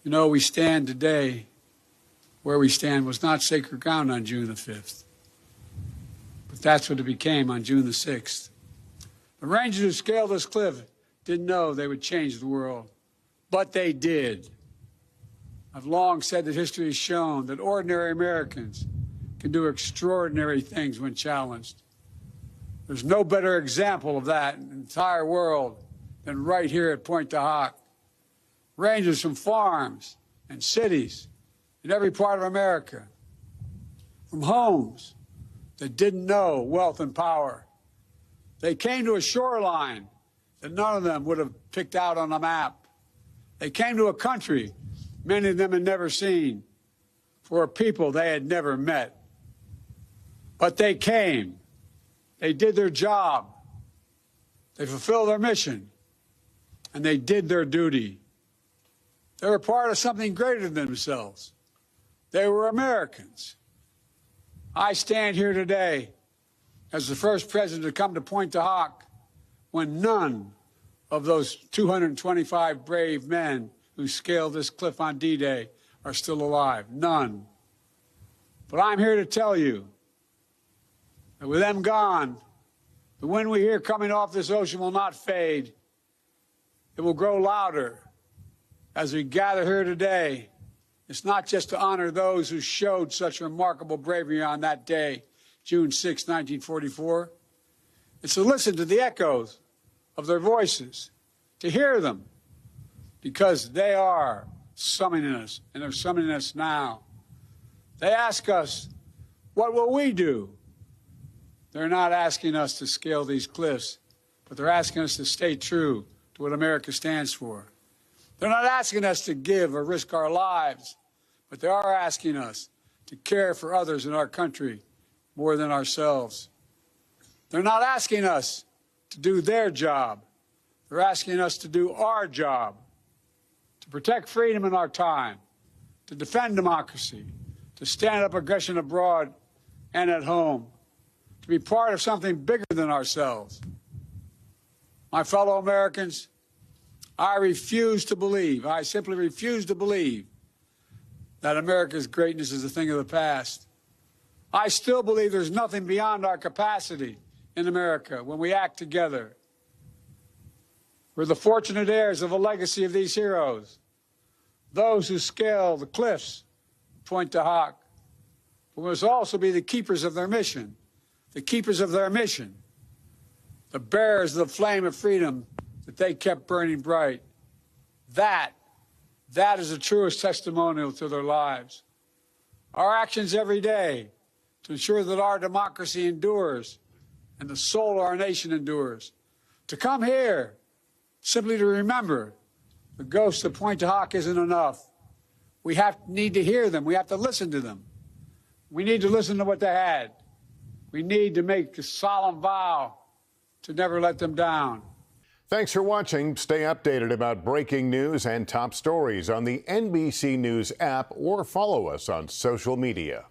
You know, we stand today, where we stand was not sacred ground on June the 5th. But that's what it became on June the 6th. The Rangers who scaled this cliff didn't know they would change the world, but they did. I've long said that history has shown that ordinary Americans can do extraordinary things when challenged. There's no better example of that in the entire world than right here at Pointe Du Hoc. Rangers from farms and cities in every part of America, from homes that didn't know wealth and power. They came to a shoreline that none of them would have picked out on a map. They came to a country many of them had never seen, for a people they had never met. But they came. They did their job. They fulfilled their mission. And they did their duty. They were part of something greater than themselves. They were Americans. I stand here today as the first president to come to Pointe Du Hoc when none of those 225 brave men who scaled this cliff on D-Day are still alive. None. But I'm here to tell you that with them gone, the wind we hear coming off this ocean will not fade. It will grow louder as we gather here today. It's not just to honor those who showed such remarkable bravery on that day, June 6, 1944. It's to listen to the echoes of their voices, to hear them, because they are summoning us, and they're summoning us now. They ask us, what will we do? They're not asking us to scale these cliffs, but they're asking us to stay true to what America stands for. They're not asking us to give or risk our lives, but they are asking us to care for others in our country more than ourselves. They're not asking us to do their job. They're asking us to do our job, to protect freedom in our time, to defend democracy, to stand up aggression abroad and at home, to be part of something bigger than ourselves. My fellow Americans, I refuse to believe, I simply refuse to believe that America's greatness is a thing of the past. I still believe there's nothing beyond our capacity in America when we act together. We're the fortunate heirs of a legacy of these heroes, those who scale the cliffs, Pointe Du Hoc. But we must also be the keepers of their mission, the keepers of their mission, the bearers of the flame of freedom that they kept burning bright. That is the truest testimonial to their lives. Our actions every day to ensure that our democracy endures and the soul of our nation endures. To come here simply to remember the ghosts of Pointe Du Hoc isn't enough. We need to hear them. We have to listen to them. We need to listen to what they had. We need to make a solemn vow to never let them down. Thanks for watching. Stay updated about breaking news and top stories on the NBC News app or follow us on social media.